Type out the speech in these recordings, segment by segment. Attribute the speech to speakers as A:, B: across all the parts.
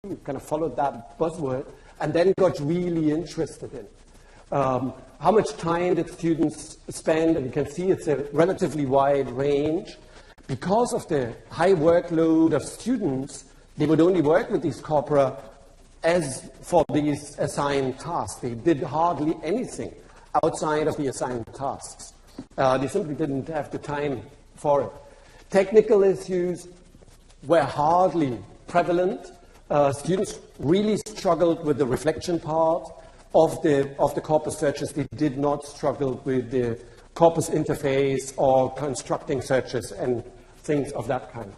A: kind of followed that buzzword, and then got really interested in. How much time did students spend? And you can see it's a relatively wide range. Because of the high workload of students, they would only work with these corpora as for these assigned tasks. They did hardly anything outside of the assigned tasks. They simply didn't have the time for it. Technical issues were hardly prevalent. Students really struggled with the reflection part of the corpus searches. They did not struggle with the corpus interface or constructing searches and things of that kind.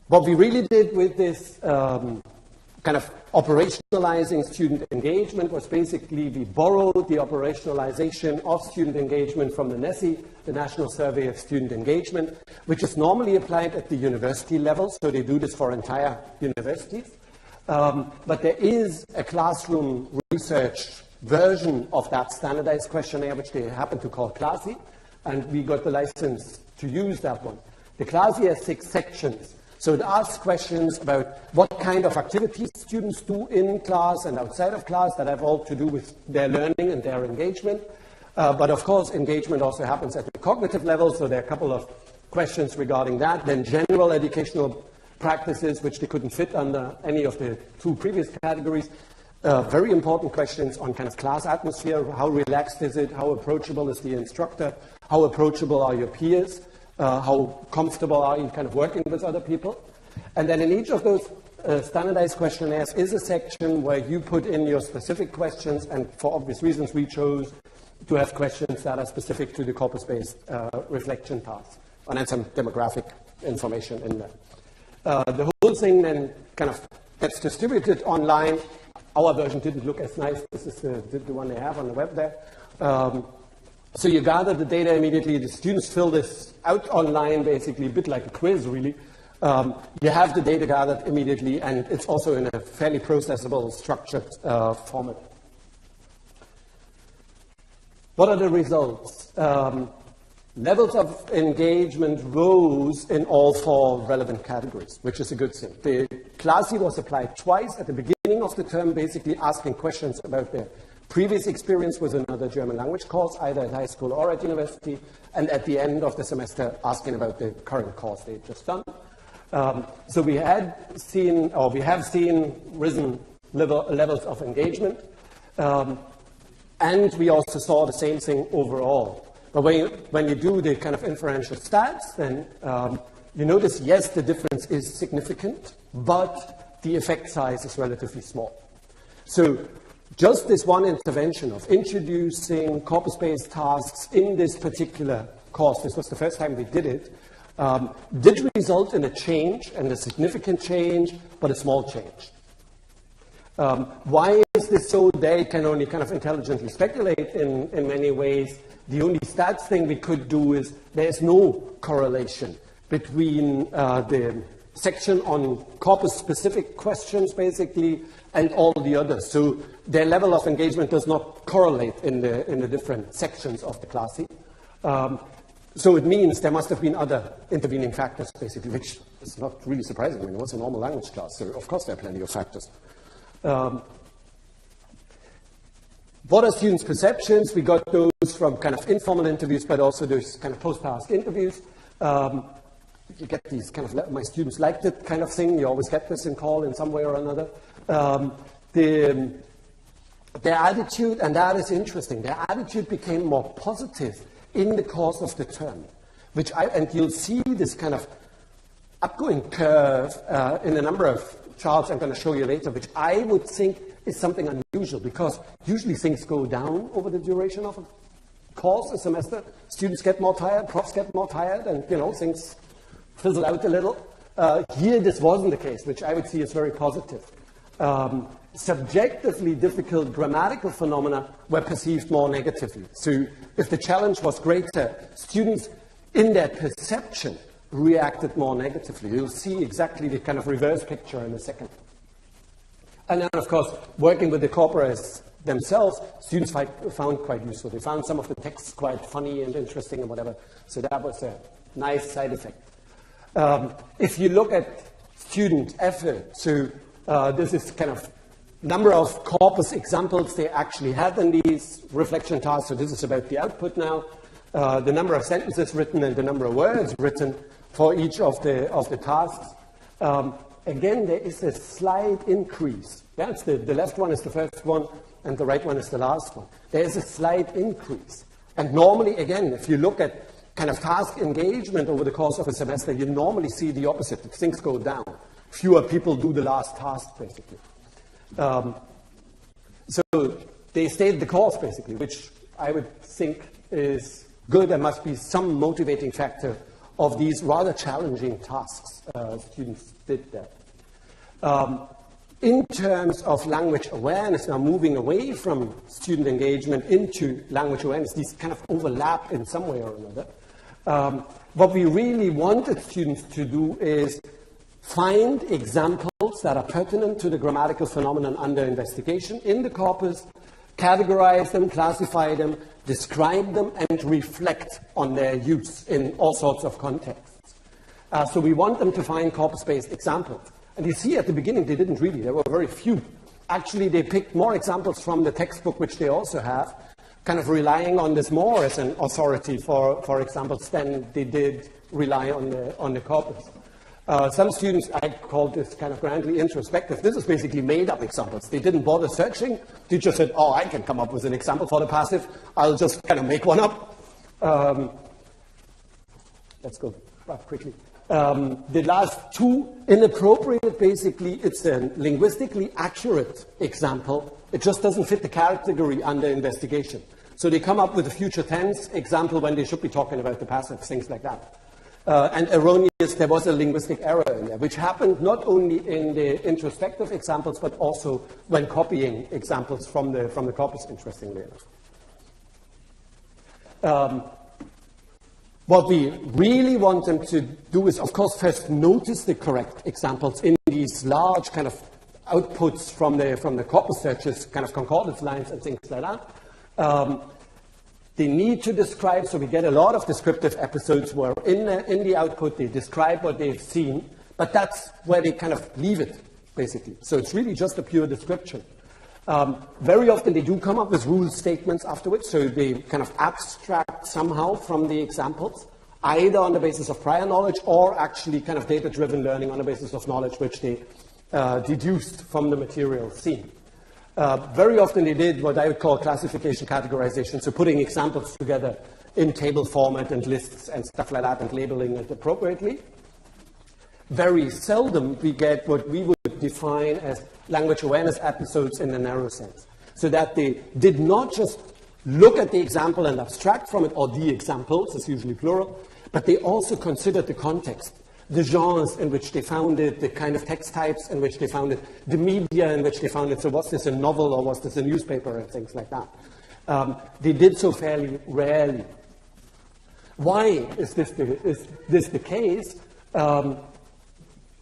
A: What we really did with this kind of operationalizing student engagement was basically we borrowed the operationalization of student engagement from the NSE, the National Survey of Student Engagement, which is normally applied at the university level, so they do this for entire universities. But there is a classroom research version of that standardized questionnaire, which they happen to call CLASI, and we got the license to use that one. The CLASI has 6 sections. So it asks questions about what kind of activities students do in class and outside of class that have all to do with their learning and their engagement. But of course, engagement also happens at the cognitive level, so there are a couple of questions regarding that. Then general educational practices, which they couldn't fit under any of the 2 previous categories. Very important questions on kind of class atmosphere. How relaxed is it? How approachable is the instructor? How approachable are your peers? How comfortable are you kind of working with other people? And then in each of those standardized questionnaires is a section where you put in your specific questions, and for obvious reasons we chose to have questions that are specific to the corpus-based reflection tasks, and then some demographic information in there. The whole thing then kind of gets distributed online. Our version didn't look as nice. This is the one they have on the web there. So you gather the data immediately. The students fill this out online, basically, a bit like a quiz, really. You have the data gathered immediately, and it's also in a fairly processable, structured format. What are the results? Levels of engagement rose in all 4 relevant categories, which is a good thing. The CLASI was applied twice at the beginning of the term, basically asking questions about their previous experience with another German language course, either at high school or at university, and at the end of the semester asking about the current course they've just done. So we have seen risen levels of engagement, and we also saw the same thing overall. But when you do the kind of inferential stats, then you notice, yes, the difference is significant, but the effect size is relatively small. So just this one intervention of introducing corpus-based tasks in this particular course, this was the first time we did it, did result in a change, and a significant change, but a small change. Why is this so? They can only kind of intelligently speculate in many ways. The only stats thing we could do is there's no correlation between the section on corpus-specific questions, basically, and all the others. So their level of engagement does not correlate in the different sections of the CLASI. So it means there must have been other intervening factors, basically, which is not really surprising. I mean, what's a normal language class? So of course there are plenty of factors. What are students' perceptions? We got those from kind of informal interviews, but also those kind of post-task interviews. You get these kind of, my students liked it kind of thing. You always get this in call in some way or another. Their attitude, and that is interesting, their attitude became more positive in the course of the term, and you'll see this kind of upgoing curve in a number of charts I'm going to show you later, which I would think is something unusual, because usually things go down over the duration of a course, a semester. Students get more tired, profs get more tired, and things fizzle out a little. Here this wasn't the case, which I would see as very positive. Subjectively difficult grammatical phenomena were perceived more negatively. So if the challenge was greater, students in their perception reacted more negatively. You'll see exactly the kind of reverse picture in a second. And then, of course, working with the corporas themselves, students found quite useful. They found some of the texts quite funny and interesting and whatever. So that was a nice side effect. If you look at student effort, so this is kind of number of corpus examples they actually have in these reflection tasks. So this is about the output now. The number of sentences written and the number of words written for each of the tasks. Again, there is a slight increase. Yeah, it's the left one is the first one, and the right one is the last one. There is a slight increase. And normally, again, if you look at kind of task engagement over the course of a semester, you normally see the opposite. Things go down. Fewer people do the last task, basically. So they stayed the course, basically, which I would think is good and must be some motivating factor of these rather challenging tasks students did there. In terms of language awareness, now moving away from student engagement into language awareness, these kind of overlap in some way or another. What we really wanted students to do is find examples that are pertinent to the grammatical phenomenon under investigation in the corpus, categorize them, classify them, describe them, and reflect on their use in all sorts of contexts. So we want them to find corpus-based examples. And you see at the beginning they didn't really, there were very few. Actually, they picked more examples from the textbook, which they also have, kind of relying on this more as an authority for examples than they did rely on the corpus. Some students, I call this kind of grandly introspective. This is basically made-up examples. They didn't bother searching. They just said, oh, I can come up with an example for the passive. I'll just kind of make one up. Let's go up quickly. The last two, inappropriate, basically, it's a linguistically accurate example. It just doesn't fit the category under investigation. So they come up with a future tense example when they should be talking about the passive, things like that. And erroneous, there was a linguistic error in there, which happened not only in the introspective examples, but also when copying examples from the corpus, interestingly enough. What we really want them to do is, of course, first notice the correct examples in these large kind of outputs from the corpus searches, kind of concordance lines and things like that. They need to describe, so we get a lot of descriptive episodes where in the output they describe what they've seen, but that's where they kind of leave it, basically. So it's really just a pure description. Very often they do come up with rule statements afterwards, so they kind of abstract somehow from the examples, either on the basis of prior knowledge or actually kind of data-driven learning on the basis of knowledge which they deduced from the material seen. Very often they did what I would call classification categorization, so putting examples together in table format and lists and stuff like that and labeling it appropriately. Very seldom we get what we would define as language awareness episodes in a narrow sense, so that they did not just look at the example and abstract from it, or the examples, it's usually plural, but they also considered the context, the genres in which they found it, the kind of text types in which they found it, the media in which they found it. So was this a novel or was this a newspaper and things like that. They did so fairly rarely. Why is this the case?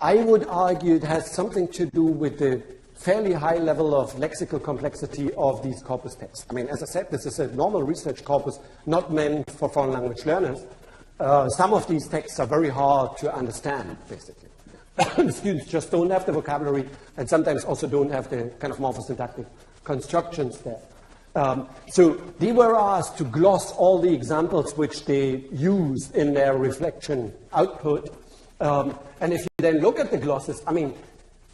A: I would argue it has something to do with the fairly high level of lexical complexity of these corpus texts. I mean, as I said, this is a normal research corpus, not meant for foreign language learners. Some of these texts are very hard to understand, basically. The students just don't have the vocabulary and sometimes also don't have the kind of morphosyntactic constructions there. So they were asked to gloss all the examples which they use in their reflection output. And if you then look at the glosses, I mean,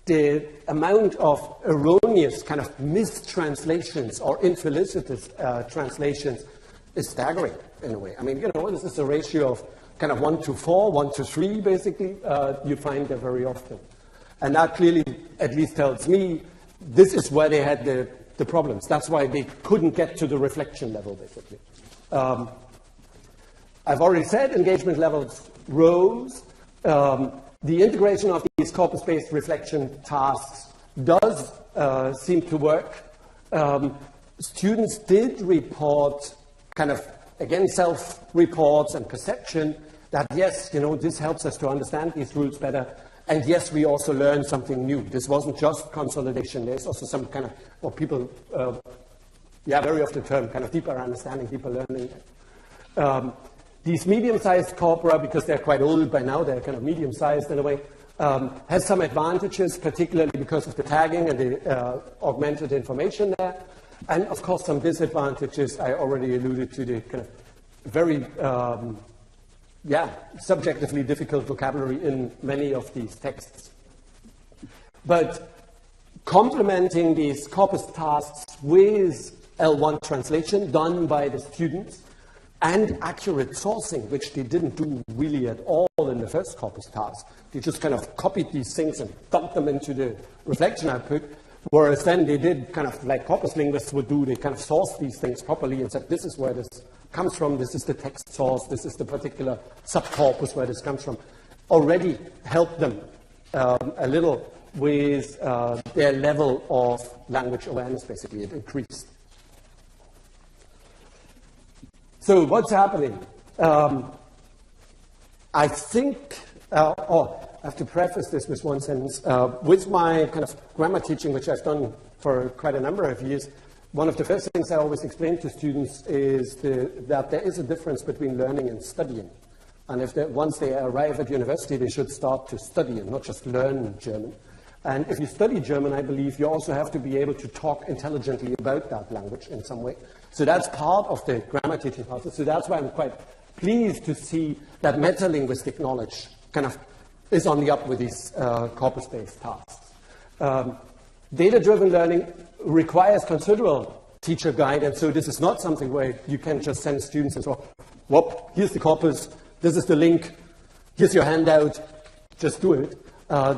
A: the amount of erroneous kind of mistranslations or infelicitous translations is staggering in a way. I mean, you know, this is a ratio of kind of 1 to 4, 1 to 3, basically, you find there very often. And that clearly at least tells me this is where they had the problems. That's why they couldn't get to the reflection level, basically. I've already said engagement levels rose. The integration of these corpus-based reflection tasks does seem to work. Students did report kind of, again, self-reports and perception that, yes, you know, this helps us to understand these rules better. And yes, we also learned something new. This wasn't just consolidation. There's also some kind of, what people, very often term kind of deeper understanding, deeper learning. These medium-sized corpora, because they're quite old by now, they're kind of medium-sized in a way, has some advantages, particularly because of the tagging and the augmented information there. And, of course, some disadvantages. I already alluded to the kind of very, subjectively difficult vocabulary in many of these texts. But complementing these corpus tasks with L1 translation done by the students and accurate sourcing, which they didn't do really at all in the first corpus task. They just kind of copied these things and dumped them into the reflection output, whereas then they did kind of like corpus linguists would do, they kind of sourced these things properly and said, this is where this comes from, this is the text source, this is the particular subcorpus where this comes from. Already helped them a little with their level of language awareness, basically. It increased. So what's happening? I think, I have to preface this with one sentence. With my kind of grammar teaching, which I've done for quite a number of years, one of the first things I always explain to students is that there is a difference between learning and studying. And once they arrive at university, they should start to study and not just learn German. And if you study German, I believe you also have to be able to talk intelligently about that language in some way. So that's part of the grammar teaching process. So that's why I'm quite pleased to see that metalinguistic knowledge kind of is on the up with these corpus-based tasks. Data-driven learning requires considerable teacher guidance. So this is not something where you can just send students and say, whoop, here's the corpus, this is the link, here's your handout, just do it.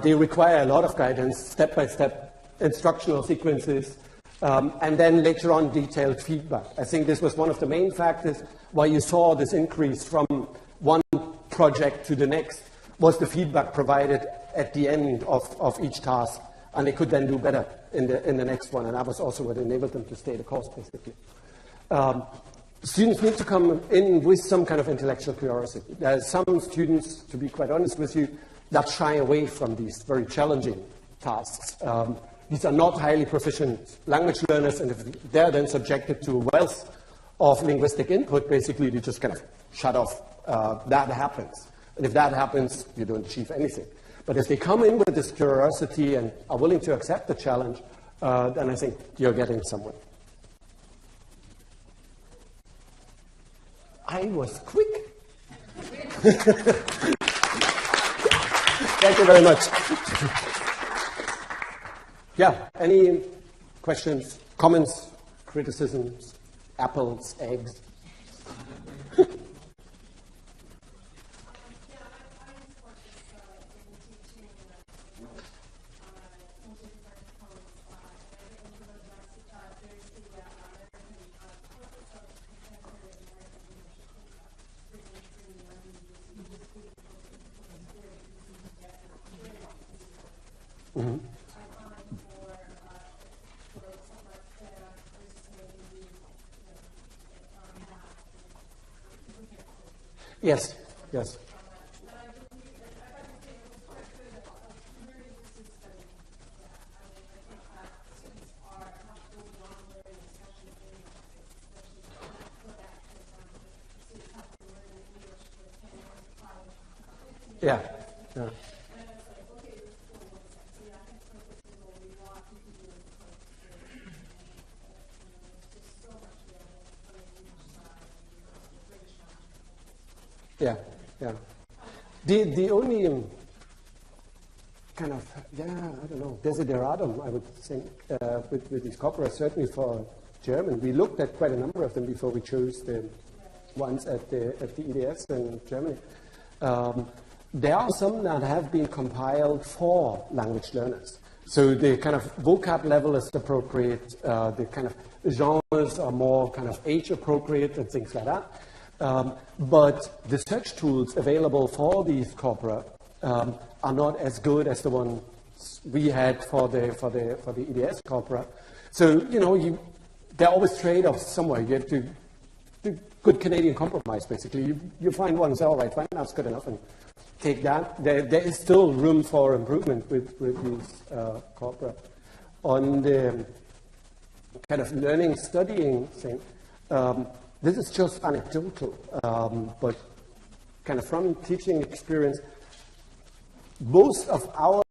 A: They require a lot of guidance, step-by-step instructional sequences, and then later on detailed feedback. I think this was one of the main factors why you saw this increase from one project to the next, was the feedback provided at the end of each task, and they could then do better in the next one, and that was also what enabled them to stay the course, basically. Students need to come in with some kind of intellectual curiosity. There are some students, to be quite honest with you, that shy away from these very challenging tasks. These are not highly proficient language learners, and if they're then subjected to a wealth of linguistic input, basically they just kind of shut off. That happens. And if that happens, you don't achieve anything. But if they come in with this curiosity and are willing to accept the challenge, then I think you're getting somewhere. I was quick. Thank you very much. Yeah, any questions, comments, criticisms, apples, eggs? Mm-hmm. Yes, yes. Yeah, yeah. Yeah, yeah. The only kind of, I don't know, desideratum, I would think, with these corpora, certainly for German. We looked at quite a number of them before we chose the ones at the EDS in Germany. There are some that have been compiled for language learners. So the kind of vocab level is appropriate, the kind of genres are more kind of age appropriate and things like that. But the search tools available for these corpora are not as good as the ones we had for the EDS corpora. So, you know, there are always trade-offs somewhere. You have to do good Canadian compromise, basically. You find one, say, all right, fine, that's good enough, and take that. There is still room for improvement with these corpora. On the kind of learning, studying thing, this is just anecdotal, but kind of from teaching experience, most of our